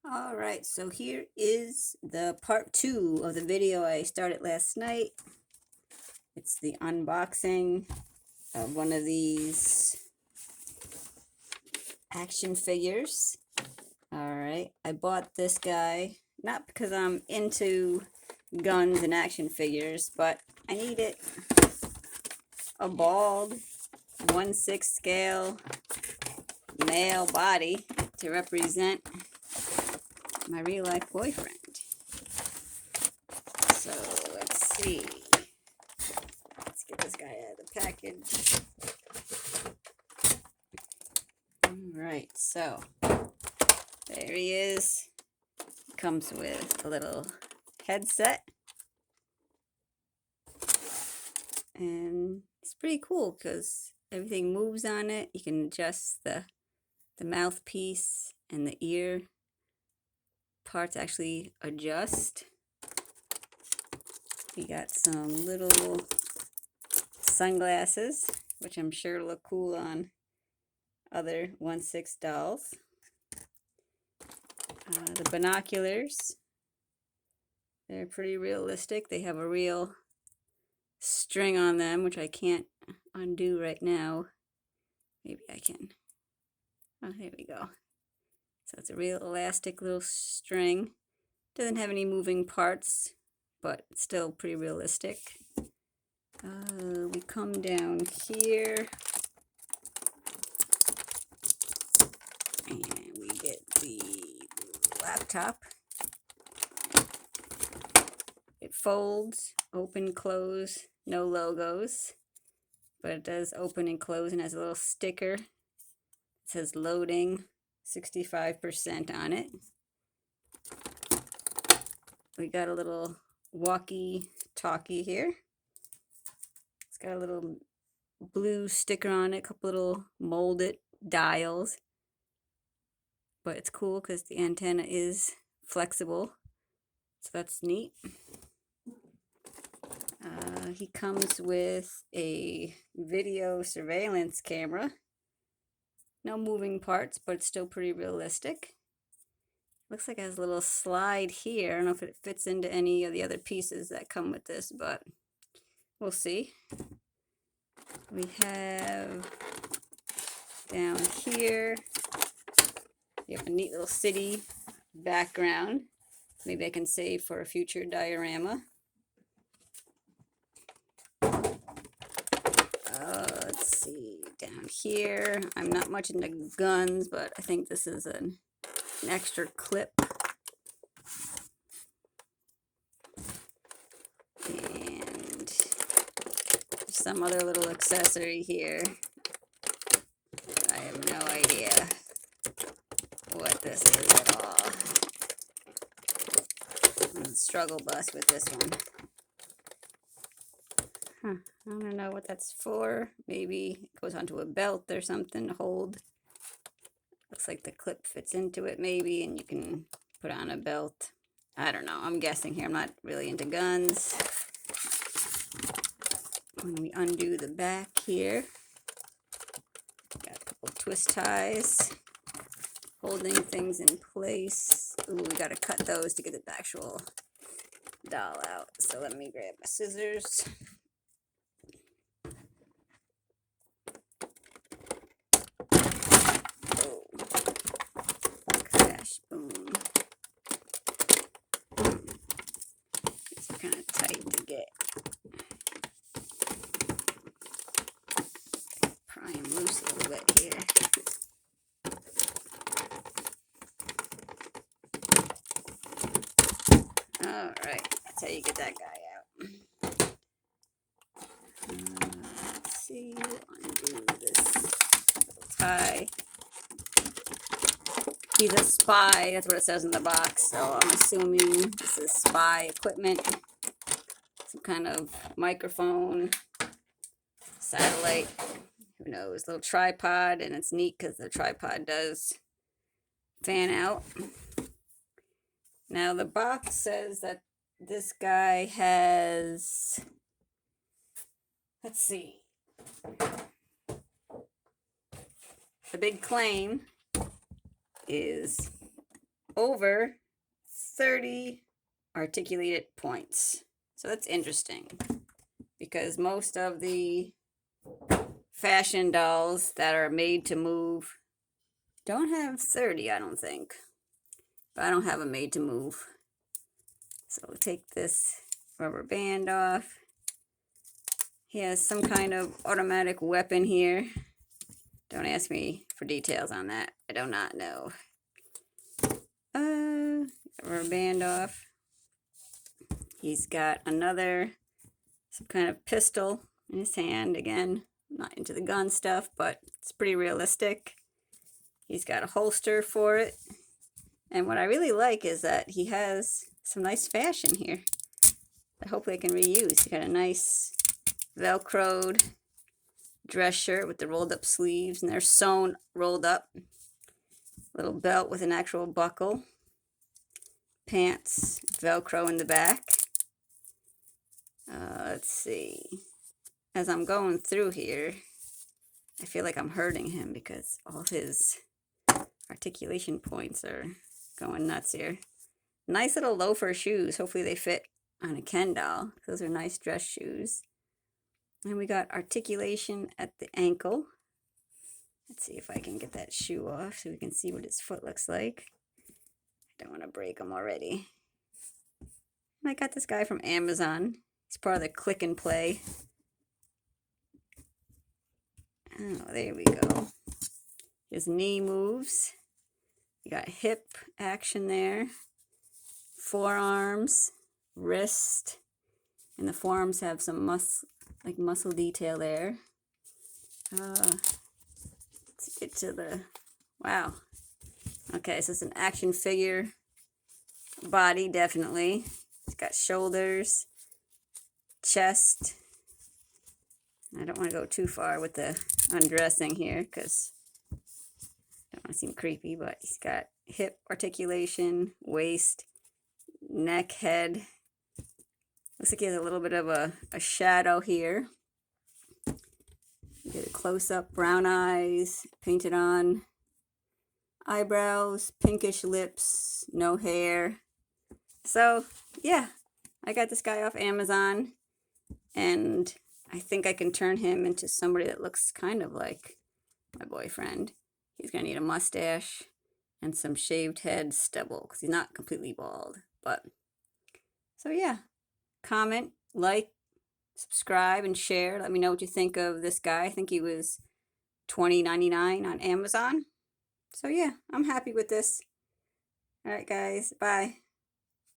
All right, so here is the part 2 of the video I started last night. It's the unboxing of one of these action figures. All right, I bought this guy not because I'm into guns and action figures, but I needed a bald 1/6 scale male body to represent my real life boyfriend. So let's see. Let's get this guy out of the package. All right, so there he is. Comes with a little headset. And it's pretty cool because everything moves on it. You can adjust the mouthpiece and the ear parts actually adjust. We got some little sunglasses, which I'm sure look cool on other 1/6 dolls. The binoculars, they're pretty realistic. They have a real string on them, which I can't undo right now. Maybe I can. Oh, here we go. So it's a real elastic little string. Doesn't have any moving parts, but it's still pretty realistic. We come down here and we get the laptop. It folds, open, close, no logos, but it does open and close and has a little sticker. It says loading 65% on it. We got a little walkie-talkie here. It's got a little blue sticker on it, a couple little molded dials. But it's cool because the antenna is flexible, so that's neat. He comes with a video surveillance camera. No moving parts, but it's still pretty realistic. Looks like it has a little slide here. I don't know if it fits into any of the other pieces that come with this, but we'll see. We have down here, you have a neat little city background. Maybe I can save for a future diorama. Let's see, down here, I'm not much into guns, but I think this is an extra clip. And some other little accessory here. I have no idea what this is at all. Struggle bus with this one. I don't know what that's for. Maybe it goes onto a belt or something to hold. Looks like the clip fits into it maybe, and you can put on a belt. I don't know. I'm guessing here. I'm not really into guns. When we undo the back here, got a couple twist ties holding things in place. Ooh, we got to cut those to get the actual doll out. So let me grab my scissors. Oh, crash, boom. These are kind of tight to get. Pry them loose a little bit here. All right, that's how you get that guy out. Let's see, undo this little tie. He's a spy, that's what it says in the box, so I'm assuming this is spy equipment. Some kind of microphone, satellite, who knows, little tripod, and it's neat because the tripod does fan out. Now the box says that this guy has, let's see, the big claim is over 30 articulated points. So that's interesting because most of the fashion dolls that are made to move don't have 30, I don't think. But I don't have a made to move. So we'll take this rubber band off. He has some kind of automatic weapon here. Don't ask me for details on that. I do not know. Rubber band off. He's got some kind of pistol in his hand. Again, not into the gun stuff, but it's pretty realistic. He's got a holster for it. And what I really like is that he has some nice fashion here that hopefully I can reuse. He got a nice Velcroed dress shirt with the rolled up sleeves, and they're sewn rolled up. Little belt with an actual buckle. Pants, Velcro in the back. Let's see. As I'm going through here, I feel like I'm hurting him because all his articulation points are going nuts here. Nice little loafer shoes. Hopefully they fit on a Ken doll. Those are nice dress shoes. And we got articulation at the ankle. Let's see if I can get that shoe off so we can see what his foot looks like. I don't want to break him already. And I got this guy from Amazon. He's part of the click and play. Oh, there we go. His knee moves. You got hip action there. Forearms, wrist, and the forearms have some muscle detail there. Let's get to the, wow. Okay, so it's an action figure body, definitely. It's got shoulders, chest. I don't want to go too far with the undressing here because I don't want to seem creepy, but he's got hip articulation, waist, neck, head. Looks like he has a little bit of a shadow here. Get a close-up, brown eyes, painted on. Eyebrows, pinkish lips, no hair. So, yeah, I got this guy off Amazon, and I think I can turn him into somebody that looks kind of like my boyfriend. He's going to need a mustache and some shaved head stubble because he's not completely bald. But, so yeah, comment, like, subscribe, and share. Let me know what you think of this guy. I think he was $20.99 on Amazon. So yeah, I'm happy with this. All right, guys. Bye.